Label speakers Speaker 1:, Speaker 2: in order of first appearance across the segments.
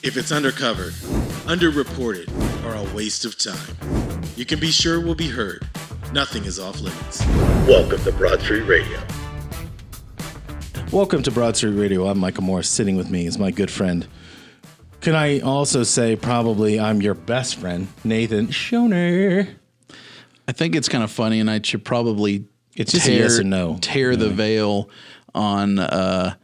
Speaker 1: If it's undercovered, underreported, or a waste of time, you can be sure we'll be heard. Nothing is off limits.
Speaker 2: Welcome to Broad Street Radio.
Speaker 3: Welcome to Broad Street Radio. I'm Michael Morris. Sitting with me is my good friend. Can I also say probably I'm your best friend, Nathan Schoener.
Speaker 4: I think it's kind of funny, and I should probably
Speaker 3: It's just a yes or no.
Speaker 4: tear the veil on the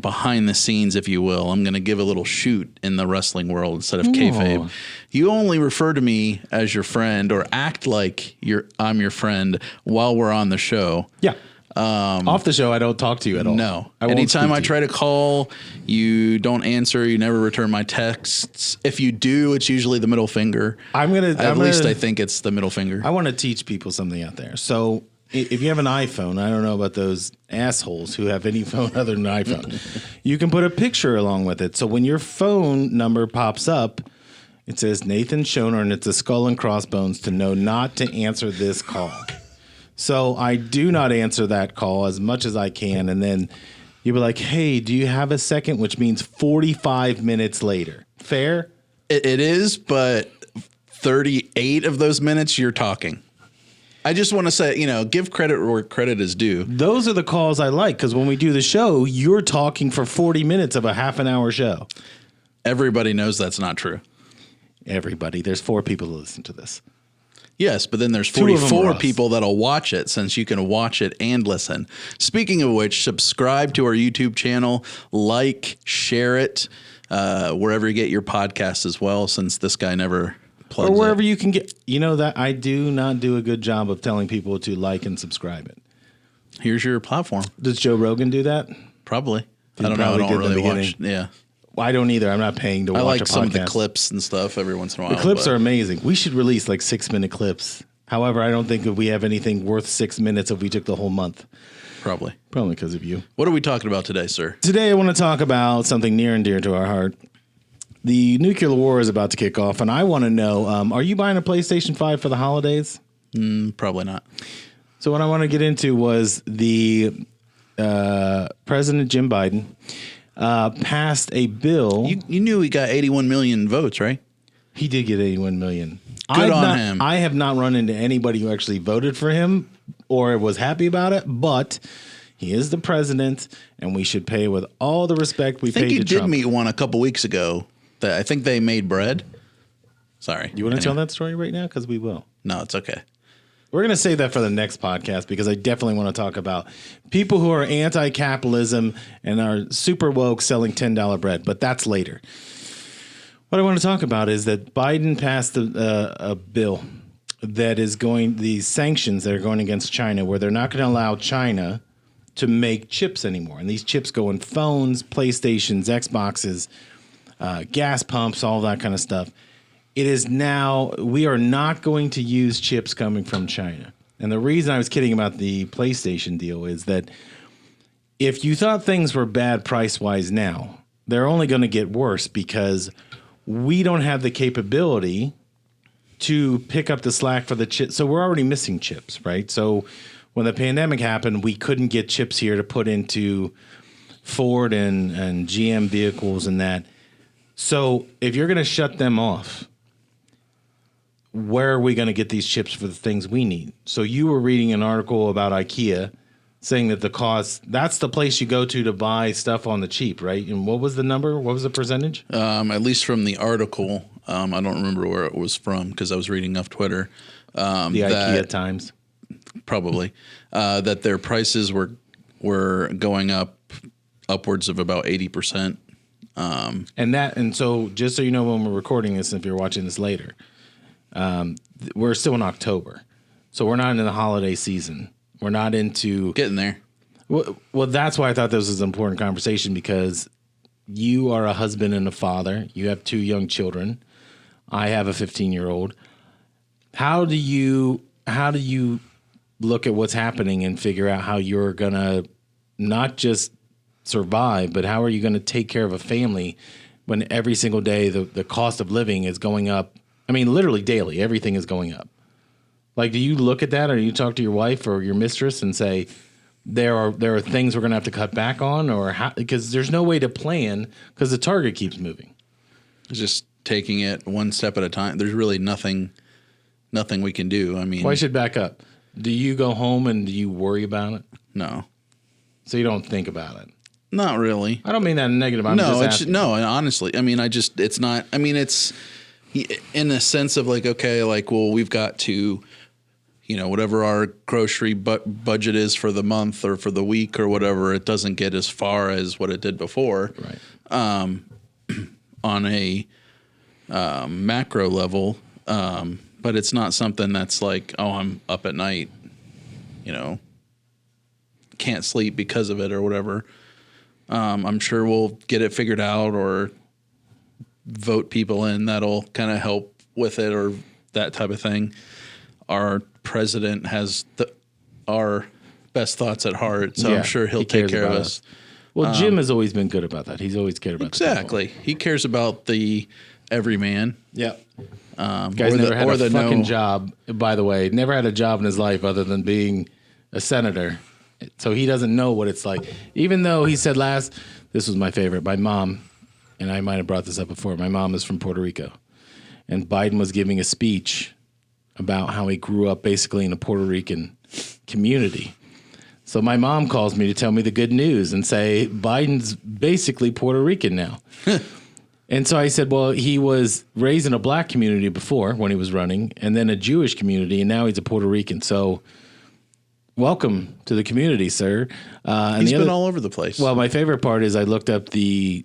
Speaker 4: behind the scenes, if you will. I'm going to give a little shoot in the wrestling world instead of kayfabe. You only refer to me as your friend or act like I'm your friend while we're on the show.
Speaker 3: Yeah. Off the show, I don't talk to you at all.
Speaker 4: No. Anytime I try to call, you don't answer. You never return my texts. If you do, it's usually the middle finger. I think it's the middle finger.
Speaker 3: I want to teach people something out there. So if you have an iPhone, I don't know about those assholes who have any phone other than an iPhone. You can put a picture along with it. So when your phone number pops up, it says Nathan Schoener, and it's a skull and crossbones to know not to answer this call. So I do not answer that call as much as I can. And then you'll be like, hey, do you have a second? Which means 45 minutes later. Fair?
Speaker 4: It is, but 38 of those minutes you're talking. I just want to say, give credit where credit is due.
Speaker 3: Those are the calls I like, because when we do the show, you're talking for 40 minutes of a half an hour show.
Speaker 4: Everybody knows that's not true.
Speaker 3: Everybody. There's 4 people who listen to this.
Speaker 4: Yes, but then there's 44 people that'll watch it, since you can watch it and listen. Speaking of which, subscribe to our YouTube channel, share it, wherever you get your podcasts as well, since this guy never plugs
Speaker 3: or wherever you can get. You know that I do not do a good job of telling people to like and subscribe it.
Speaker 4: Here's your platform.
Speaker 3: Does Joe Rogan do that?
Speaker 4: Probably. I don't know. I don't really watch. Yeah.
Speaker 3: I don't either. I'm not paying to watch a podcast.
Speaker 4: I like some of the clips and stuff every once in a while.
Speaker 3: The clips are amazing. We should release like 6-minute clips. However, I don't think that we have anything worth 6 minutes if we took the whole month.
Speaker 4: Probably
Speaker 3: because of you.
Speaker 4: What are we talking about today, sir?
Speaker 3: Today I want to talk about something near and dear to our heart. The nuclear war is about to kick off, and I want to know, are you buying a PlayStation 5 for the holidays?
Speaker 4: Probably not.
Speaker 3: So what I want to get into was the President Jim Biden passed a bill.
Speaker 4: You knew he got 81 million votes, right?
Speaker 3: He did get 81 million.
Speaker 4: Good on him.
Speaker 3: I have not run into anybody who actually voted for him or was happy about it, but he is the president, and we should pay with all the respect we paid to Trump.
Speaker 4: I think you did meet one a couple weeks ago. I think they made bread. Sorry.
Speaker 3: You want to tell that story right now? Because we will.
Speaker 4: No, it's okay.
Speaker 3: We're going to save that for the next podcast, because I definitely want to talk about people who are anti-capitalism and are super woke selling $10 bread, but that's later. What I want to talk about is that Biden passed a bill that is these sanctions that are going against China, where they're not going to allow China to make chips anymore. And these chips go in phones, PlayStations, Xboxes, gas pumps, all that kind of stuff. It is now, we are not going to use chips coming from China. And the reason I was kidding about the PlayStation deal is that if you thought things were bad price-wise now, they're only going to get worse, because we don't have the capability to pick up the slack for the chips. So we're already missing chips, right? So when the pandemic happened, we couldn't get chips here to put into Ford and GM vehicles and that. So if you're going to shut them off, where are we going to get these chips for the things we need? So you were reading an article about IKEA saying that the cost, that's the place you go to buy stuff on the cheap, right? And what was the number? What was the percentage?
Speaker 4: At least from the article, I don't remember where it was from, because I was reading off Twitter.
Speaker 3: The IKEA Times.
Speaker 4: Probably. That their prices were going up upwards of about 80%.
Speaker 3: And so just so you know, when we're recording this, if you're watching this later, we're still in October. So we're not in the holiday season. We're not into
Speaker 4: getting there.
Speaker 3: Well, that's why I thought this was an important conversation, because you are a husband and a father. You have 2 young children. I have a 15-year-old. How do you look at what's happening and figure out how you're going to not just survive, but how are you going to take care of a family when every single day the cost of living is going up? I mean, literally daily, everything is going up. Like, do you look at that, or do you talk to your wife or your mistress and say, there are things we're going to have to cut back on, or how, because there's no way to plan because the target keeps moving.
Speaker 4: Just taking it one step at a time. There's really nothing we can do. I mean,
Speaker 3: well, I should back up. Do you go home and do you worry about it?
Speaker 4: No.
Speaker 3: So you don't think about it?
Speaker 4: Not really.
Speaker 3: I don't mean that in negative. I'm just asking.
Speaker 4: No, and honestly, I mean, it's not, I mean, it's in the sense of like, okay, like, well, we've got to, whatever our grocery budget is for the month or for the week or whatever, it doesn't get as far as what it did before.
Speaker 3: Right.
Speaker 4: On a macro level, but it's not something that's like, oh, I'm up at night, can't sleep because of it or whatever. I'm sure we'll get it figured out or vote people in that'll kind of help with it or that type of thing. Our president has our best thoughts at heart, so I'm sure he'll take care of us.
Speaker 3: Well, Jim has always been good about that. He's always cared about
Speaker 4: exactly. He cares about the everyman.
Speaker 3: Yeah. Guy's never had a fucking job, by the way. Never had a job in his life other than being a senator. So he doesn't know what it's like. Even though he said this was my favorite, my mom, and I might have brought this up before, my mom is from Puerto Rico. And Biden was giving a speech about how he grew up basically in a Puerto Rican community. So my mom calls me to tell me the good news and say, Biden's basically Puerto Rican now. And so I said, well, he was raised in a black community before when he was running, and then a Jewish community, and now he's a Puerto Rican. So welcome to the community, sir.
Speaker 4: He's been all over the place.
Speaker 3: Well, my favorite part is I looked up I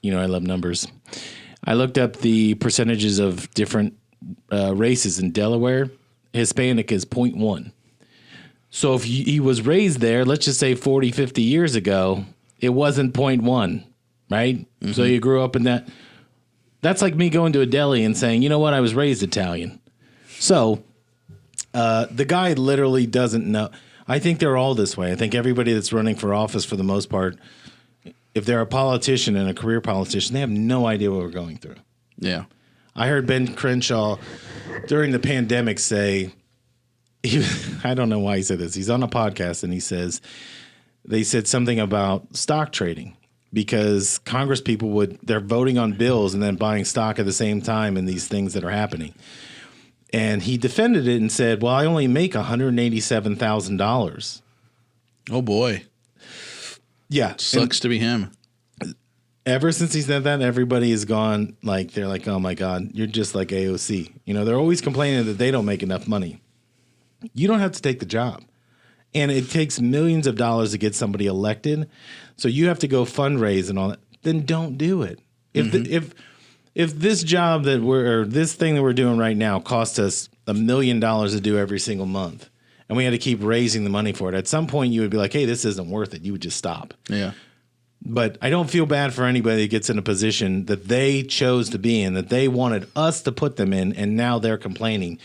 Speaker 3: love numbers. I looked up the percentages of different races in Delaware. Hispanic is 0.1. So if he was raised there, let's just say 40, 50 years ago, it wasn't 0.1, right? Mm-hmm. So you grew up in that. That's like me going to a deli and saying, you know what, I was raised Italian. So the guy literally doesn't know. I think they're all this way. I think everybody that's running for office for the most part, if they're a politician and a career politician, they have no idea what we're going through.
Speaker 4: Yeah.
Speaker 3: I heard Ben Crenshaw during the pandemic say, I don't know why he said this. He's on a podcast and he says, they said something about stock trading because Congress people they're voting on bills and then buying stock at the same time in these things that are happening. And he defended it and said, well, I only make $187,000.
Speaker 4: Oh, boy.
Speaker 3: Yeah.
Speaker 4: Sucks to be him.
Speaker 3: Ever since he said that, everybody has gone they're like, oh, my God, you're just like AOC. They're always complaining that they don't make enough money. You don't have to take the job. And it takes millions of dollars to get somebody elected. So you have to go fundraise and all that. Then don't do it. If this job this thing that we're doing right now cost us $1 million to do every single month, and we had to keep raising the money for it, at some point you would be like, hey, this isn't worth it. You would just stop.
Speaker 4: Yeah.
Speaker 3: But I don't feel bad for anybody that gets in a position that they chose to be in, that they wanted us to put them in, and now they're complaining.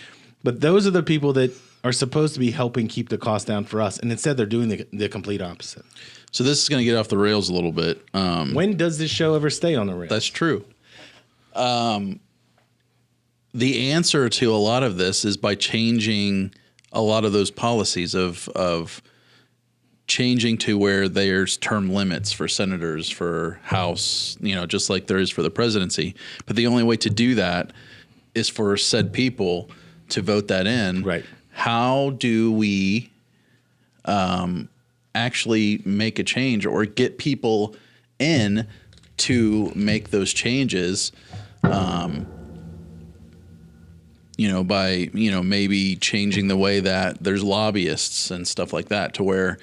Speaker 3: But those are the people that are supposed to be helping keep the cost down for us, and instead they're doing the complete opposite. So
Speaker 4: this is going to get off the rails a little bit.
Speaker 3: When does this show ever stay on the rails?
Speaker 4: That's true. The answer to a lot of this is by changing a lot of those policies of changing to where there's term limits for senators, for House, just like there is for the presidency. But the only way to do that is for said people to vote that in.
Speaker 3: Right.
Speaker 4: How do we actually make a change or get people in to make those changes? By maybe changing the way that there's lobbyists and stuff like that, to where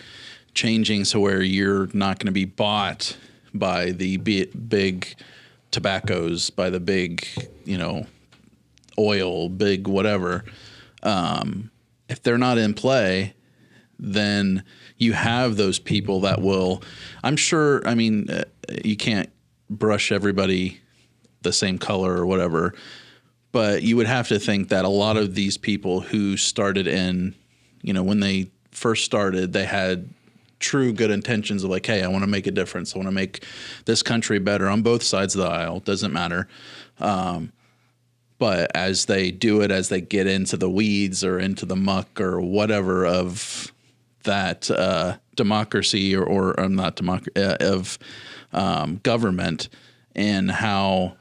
Speaker 4: changing so where you're not going to be bought by the big tobaccos, by the big, oil, big whatever. If they're not in play, then you have those people that will, I'm sure, you can't brush everybody the same color or whatever, but you would have to think that a lot of these people who started in, when they first started, they had true good intentions of like, hey, I want to make a difference. I want to make this country better on both sides of the aisle. Doesn't matter. But as they do it, as they get into the weeds or into the muck or whatever of that democracy or not democracy of government, and how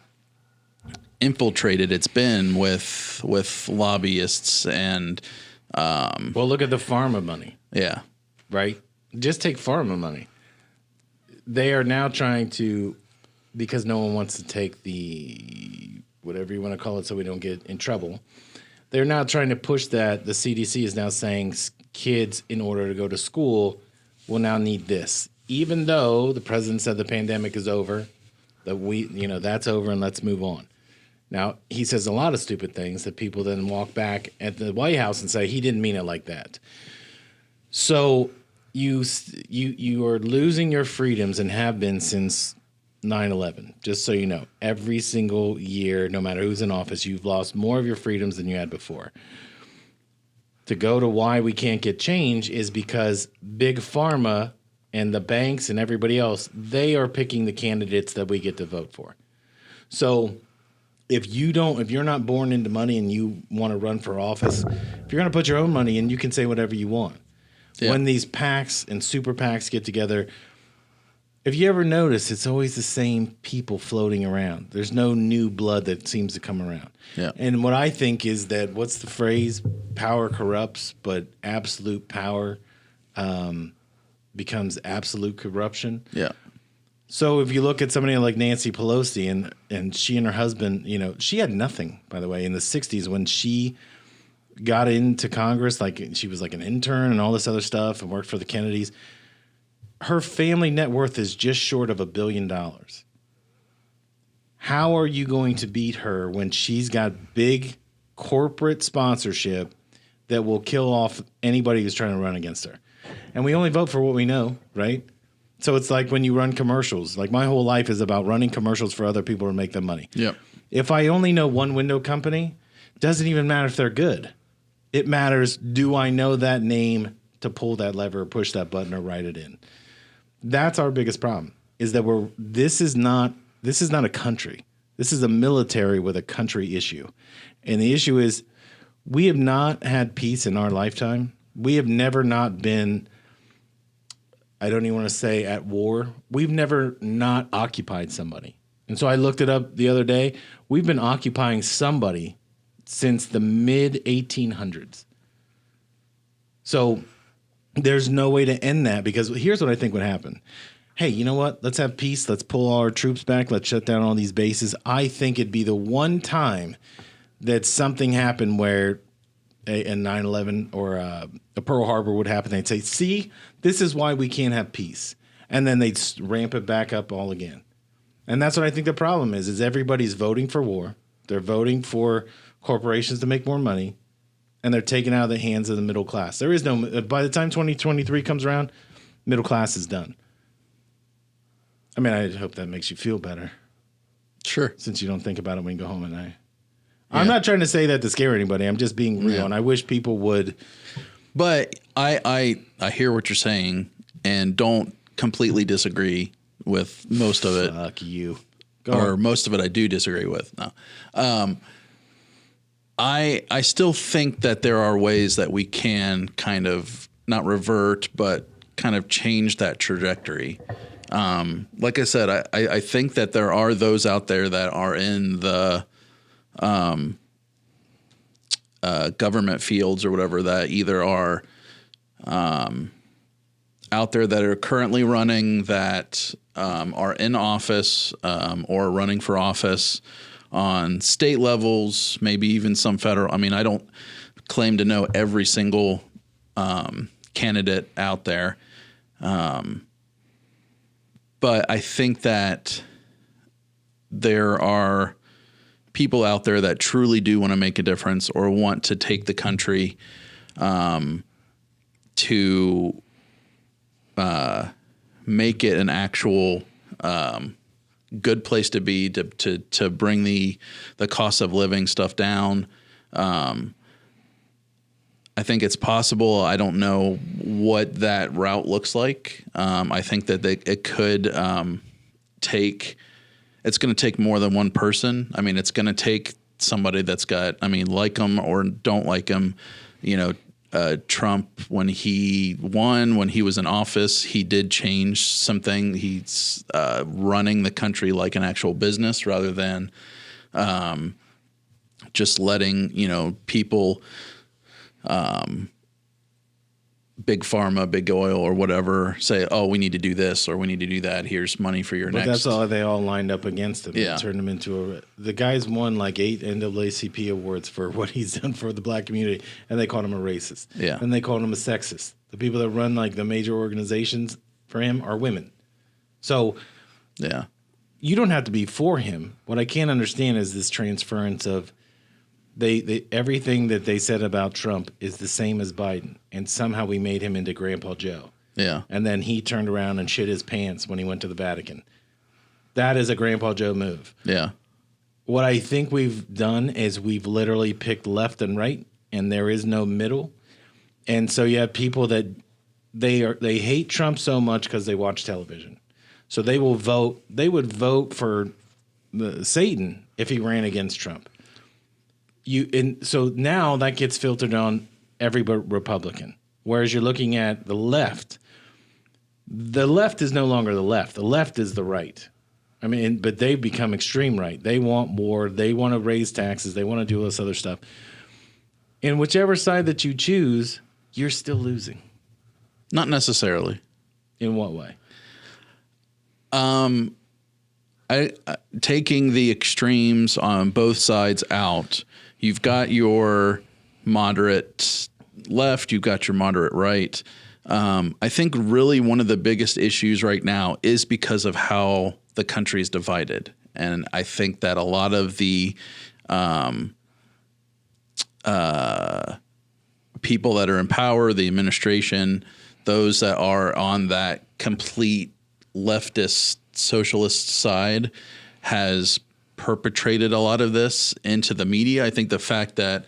Speaker 4: infiltrated it's been with lobbyists and
Speaker 3: well, look at the pharma money.
Speaker 4: Yeah.
Speaker 3: Right? Just take pharma money. They are now trying to, because no one wants to take the whatever you want to call it so we don't get in trouble, they're now trying to push that. The CDC is now saying kids, in order to go to school, will now need this. Even though the president said the pandemic is over, that that's over and let's move on. Now, he says a lot of stupid things that people then walk back at the White House and say he didn't mean it like that. So you are losing your freedoms and have been since 9/11, just so you know. Every single year, no matter who's in office, you've lost more of your freedoms than you had before. To go to why we can't get change is because Big Pharma and the banks and everybody else, they are picking the candidates that we get to vote for. So if you're not born into money and you want to run for office, if you're going to put your own money in, you can say whatever you want. Yeah. When these PACs and super PACs get together, if you ever notice, it's always the same people floating around. There's no new blood that seems to come around.
Speaker 4: Yeah.
Speaker 3: And what I think is that, what's the phrase? Power corrupts, but absolute power becomes absolute corruption.
Speaker 4: Yeah.
Speaker 3: So if you look at somebody like Nancy Pelosi and she and her husband, she had nothing, by the way, in the 60s when she got into Congress. Like, she was like an intern and all this other stuff and worked for the Kennedys. Her family net worth is just short of $1 billion. How are you going to beat her when she's got big corporate sponsorship that will kill off anybody who's trying to run against her? And we only vote for what we know, right? So it's like when you run commercials. Like, my whole life is about running commercials for other people to make them money.
Speaker 4: Yep.
Speaker 3: If I only know one window company, doesn't even matter if they're good. It matters, do I know that name to pull that lever or push that button or write it in? That's our biggest problem, is that this is not a country. This is a military with a country issue. And the issue is, we have not had peace in our lifetime. We have never not been, I don't even want to say at war. We've never not occupied somebody. And so I looked it up the other day. We've been occupying somebody since the mid-1800s. So there's no way to end that, because here's what I think would happen. Hey, you know what? Let's have peace. Let's pull all our troops back. Let's shut down all these bases. I think it'd be the one time that something happened where a 9/11 or a Pearl Harbor would happen. They'd say, see, this is why we can't have peace. And then they'd ramp it back up all again. And that's what I think the problem is everybody's voting for war. They're voting for corporations to make more money. And they're taken out of the hands of the middle class. There is no, by the time 2023 comes around, middle class is done. I mean, I hope that makes you feel better.
Speaker 4: Sure.
Speaker 3: Since you don't think about it when you go home at night. Yeah. I'm not trying to say that to scare anybody. I'm just being real. Yeah. And I wish people would.
Speaker 4: But I hear what you're saying and don't completely disagree with most of it.
Speaker 3: Fuck you.
Speaker 4: Most of it I do disagree with. No. I still think that there are ways that we can kind of not revert, but kind of change that trajectory. Like I said, I think that there are those out there that are in the government fields or whatever that either are out there that are currently running, that are in office or running for office on state levels, maybe even some federal. I mean, I don't claim to know every single candidate out there. But I think that there are people out there that truly do want to make a difference or want to take the country to make it an actual good place to be, to bring the cost of living stuff down. I think it's possible. I don't know what that route looks like. I think that it could take. It's going to take more than one person. I mean, it's going to take somebody that's got. I mean, like them or don't like them. You know, Trump, when he won, when he was in office, he did change something. He's running the country like an actual business rather than just letting, people, big pharma, big oil or whatever say, oh, we need to do this or we need to do that. Here's money for your next.
Speaker 3: But that's all they all lined up against him.
Speaker 4: Yeah.
Speaker 3: And turned him into the guy's won like 8 NAACP awards for what he's done for the black community. And they called him a racist.
Speaker 4: Yeah.
Speaker 3: And they called him a sexist. The people that run like the major organizations for him are women. So
Speaker 4: yeah,
Speaker 3: you don't have to be for him. What I can't understand is this transference of they everything that they said about Trump is the same as Biden, and somehow we made him into Grandpa Joe.
Speaker 4: Yeah.
Speaker 3: And then he turned around and shit his pants when he went to the Vatican. That is a Grandpa Joe move.
Speaker 4: Yeah.
Speaker 3: What I think we've done is we've literally picked left and right, and there is no middle. And so you have people that they hate Trump so much because they watch television. So they will vote. They would vote for Satan if he ran against Trump. So now that gets filtered on every Republican. Whereas you're looking at the left. The left is no longer the left. The left is the right. I mean, but they've become extreme right. They want war. They want to raise taxes. They want to do all this other stuff. And whichever side that you choose, you're still losing.
Speaker 4: Not necessarily.
Speaker 3: In what way?
Speaker 4: Taking the extremes on both sides out, you've got your moderate left, you've got your moderate right. I think really one of the biggest issues right now is because of how the country is divided. And I think that a lot of the people that are in power, the administration, those that are on that complete leftist socialist side has perpetrated a lot of this into the media. I think the fact that,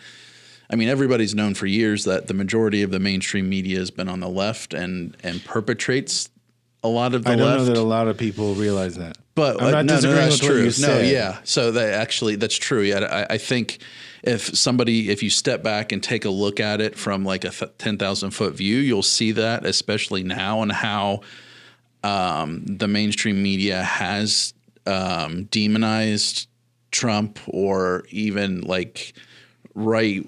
Speaker 4: everybody's known for years that the majority of the mainstream media has been on the left and perpetrates a lot of the left.
Speaker 3: I don't know that a lot of people realize that.
Speaker 4: But
Speaker 3: I'm not disagreeing with what you said.
Speaker 4: No, yeah. So that's true. Yeah, I think if you step back and take a look at it from like a 10,000 foot view, you'll see that, especially now, and how the mainstream media has demonized Trump, or even like right,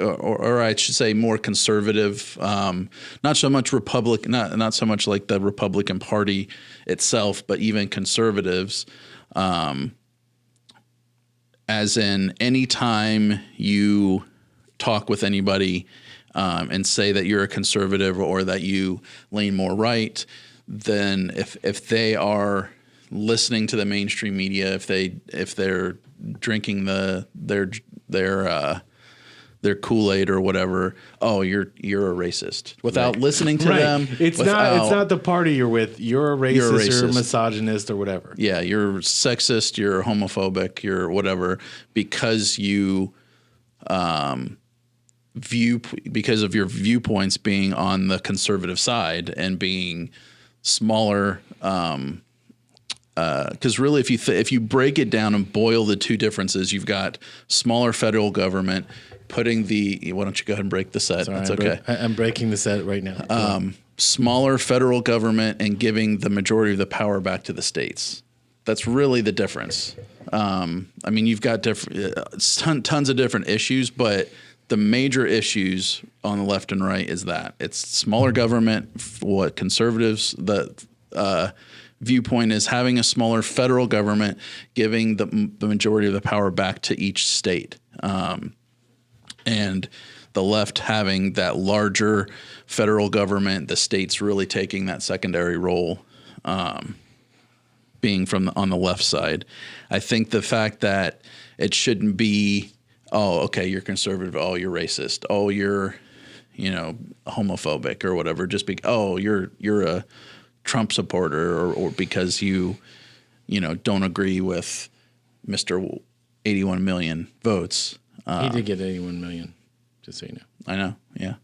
Speaker 4: or I should say more conservative, not so much not so much like the Republican Party itself, but even conservatives. As in, anytime you talk with anybody and say that you're a conservative or that you lean more right, then if they are listening to the mainstream media, if they're drinking their Kool-Aid or whatever, oh, you're a racist without listening to them.
Speaker 3: It's not the party you're with. You're a racist. You're a misogynist or whatever.
Speaker 4: Yeah, you're sexist. You're homophobic. You're whatever because you because of your viewpoints being on the conservative side and being smaller. Because really, if you break it down and boil the two differences, you've got smaller federal government putting why don't you go ahead and break the set?
Speaker 3: Sorry,
Speaker 4: That's okay.
Speaker 3: I'm breaking the set right now.
Speaker 4: Smaller federal government and giving the majority of the power back to the states. That's really the difference. You've got tons of different issues, but the major issues on the left and right is that it's smaller government. What conservatives, the viewpoint is having a smaller federal government, giving the majority of the power back to each state. And the left having that larger federal government, the states really taking that secondary role, being on the left side. I think the fact that it shouldn't be, oh, okay, you're conservative, oh, you're racist, oh, you're, homophobic or whatever, just you're a Trump supporter or because you don't agree with Mr. 81 million votes.
Speaker 3: He did get 81 million, just so you know.
Speaker 4: I know, yeah.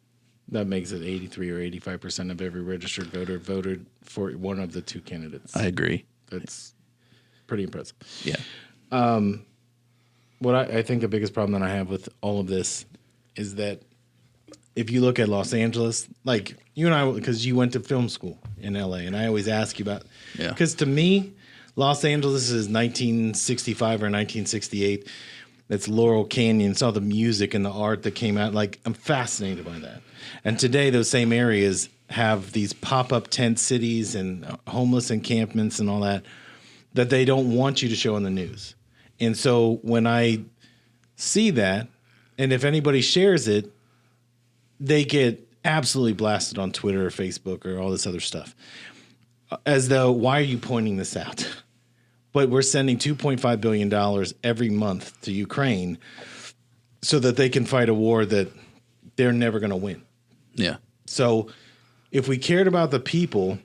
Speaker 3: That makes it 83 or 85% of every registered voter voted for one of the two candidates.
Speaker 4: I agree.
Speaker 3: That's pretty impressive.
Speaker 4: Yeah.
Speaker 3: What I think the biggest problem that I have with all of this is that if you look at Los Angeles, like you and I, because you went to film school in LA, and I always ask you about, because to me, Los Angeles is 1965 or 1968. It's Laurel Canyon. It's all the music and the art that came out. Like, I'm fascinated by that. And today, those same areas have these pop-up tent cities and homeless encampments and all that they don't want you to show on the news. And so when I see that, and if anybody shares it, they get absolutely blasted on Twitter or Facebook or all this other stuff. As though, why are you pointing this out? But we're sending $2.5 billion every month to Ukraine so that they can fight a war that they're never going to win.
Speaker 4: Yeah.
Speaker 3: So if we cared about the people,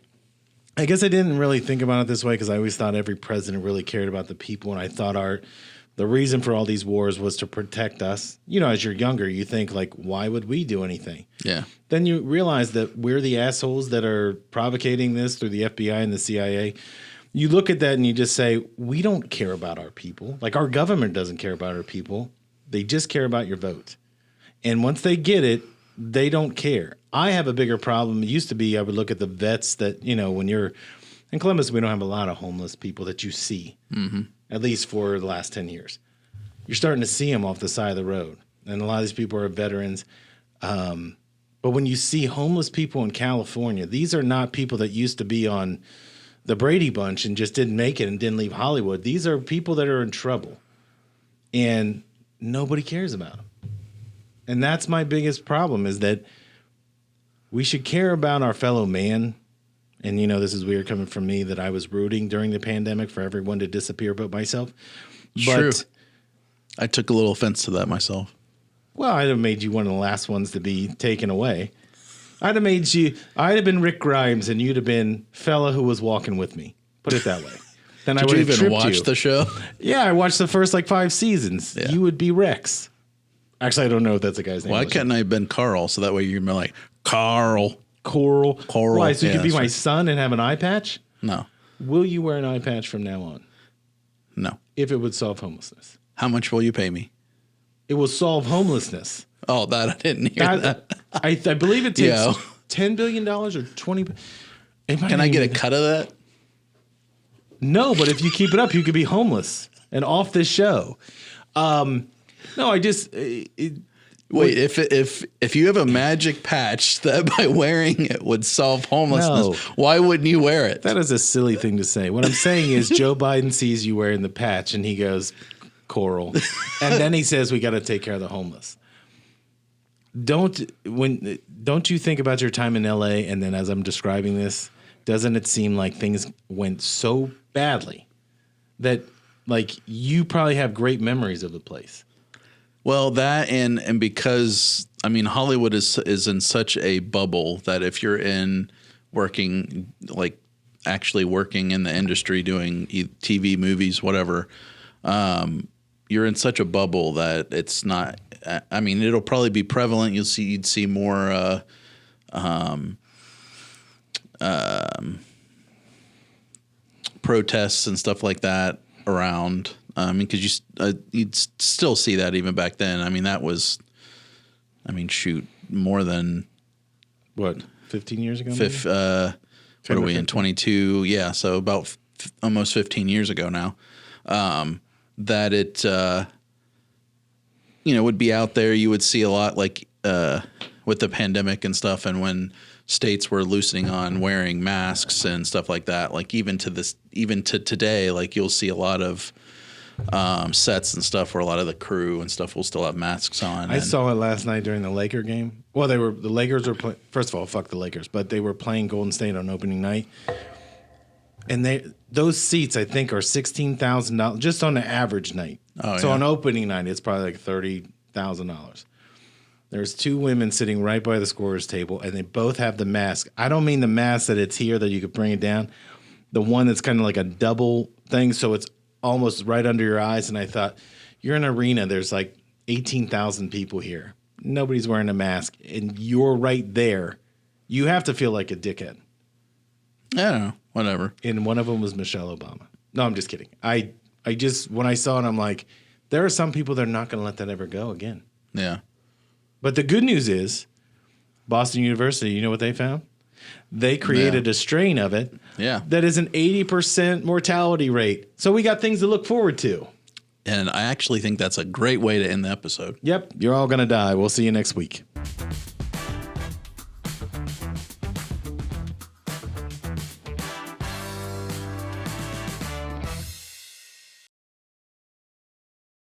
Speaker 3: I guess I didn't really think about it this way because I always thought every president really cared about the people. And I thought the reason for all these wars was to protect us. You know, as you're younger, you think, like, why would we do anything?
Speaker 4: Yeah.
Speaker 3: Then you realize that we're the assholes that are provocating this through the FBI and the CIA. You look at that and you just say, we don't care about our people. Like, our government doesn't care about our people. They just care about your vote. And once they get it, they don't care. I have a bigger problem. It used to be I would look at the vets that, you know, when you're in Columbus, we don't have a lot of homeless people that you see, at least for the last 10 years. You're starting to see them off the side of the road. And a lot of these people are veterans. But when you see homeless people in California, these are not people that used to be on the Brady Bunch and just didn't make it and didn't leave Hollywood. These are people that are in trouble, and nobody cares about them. And that's my biggest problem, is that we should care about our fellow man. And, you know, this is weird coming from me that I was rooting during the pandemic for everyone to disappear but myself.
Speaker 4: True. I took a little offense to that myself.
Speaker 3: Well, I'd have made you one of the last ones to be taken away. I'd have been Rick Grimes and you'd have been fella who was walking with me. Put it that way. Then
Speaker 4: Did
Speaker 3: I would
Speaker 4: you
Speaker 3: have
Speaker 4: even
Speaker 3: tripped
Speaker 4: watch
Speaker 3: you.
Speaker 4: the show?
Speaker 3: Yeah, I watched the first 5 seasons.
Speaker 4: Yeah.
Speaker 3: You would be Rex. Actually, I don't know if that's a guy's name.
Speaker 4: Why couldn't I have been Carl? So that way you'd be like, Coral.
Speaker 3: Coral. Why, so you could be
Speaker 4: that's
Speaker 3: my
Speaker 4: right.
Speaker 3: son and have an eye patch?
Speaker 4: No.
Speaker 3: Will you wear an eye patch from now on?
Speaker 4: No.
Speaker 3: If it would solve homelessness.
Speaker 4: How much will you pay me?
Speaker 3: It will solve homelessness.
Speaker 4: Oh, that I didn't hear that.
Speaker 3: I believe it takes
Speaker 4: Yeah.
Speaker 3: $10 billion or $20 billion.
Speaker 4: Can I get a cut of that?
Speaker 3: No, but if you keep it up, you could be homeless and off this show. No, I just...
Speaker 4: Wait, if you have a magic patch that by wearing it would solve homelessness,
Speaker 3: No.
Speaker 4: why wouldn't you wear it?
Speaker 3: That is a silly thing to say. What I'm saying is Joe Biden sees you wearing the patch and he goes, Coral. And then he says, we got to take care of the homeless. Don't you think about your time in LA, and then as I'm describing this, doesn't it seem like things went so badly that you probably have great memories of the place?
Speaker 4: Well, that and because I mean Hollywood is in such a bubble that if you're actually working in the industry doing TV, movies, whatever, you're in such a bubble that it's not. I mean, it'll probably be prevalent. You'd see more protests and stuff like that around. I mean, because you'd still see that even back then. I mean, that was, more than
Speaker 3: what, 15 years ago?
Speaker 4: What are we in 22? Yeah, so about almost 15 years ago now. That it, would be out there. You would see a lot with the pandemic and stuff, and when states were loosening on wearing masks and stuff like that. Even to today, you'll see a lot of sets and stuff where a lot of the crew and stuff will still have masks on.
Speaker 3: I saw it last night during the Laker game. Well, the Lakers were playing. First of all, fuck the Lakers, but they were playing Golden State on opening night, and those seats I think are $16,000 just on an average night.
Speaker 4: Oh,
Speaker 3: so
Speaker 4: yeah.
Speaker 3: on opening night, it's probably $30,000. There's 2 women sitting right by the scorer's table, and they both have the mask. I don't mean the mask that it's here that you could bring it down. The one that's kind of like a double thing, so it's almost right under your eyes. And I thought, you're in an arena. There's 18,000 people here. Nobody's wearing a mask, and you're right there. You have to feel like a dickhead.
Speaker 4: I don't know. Whatever.
Speaker 3: And one of them was Michelle Obama. No, I'm just kidding. I just, when I saw it, I'm like, there are some people that are not going to let that ever go again.
Speaker 4: Yeah.
Speaker 3: But the good news is Boston University, you know what they found? They created a strain of it that is an 80% mortality rate. So we got things to look forward to.
Speaker 4: And I actually think that's a great way to end the episode.
Speaker 3: Yep. You're all going to die. We'll see you next week.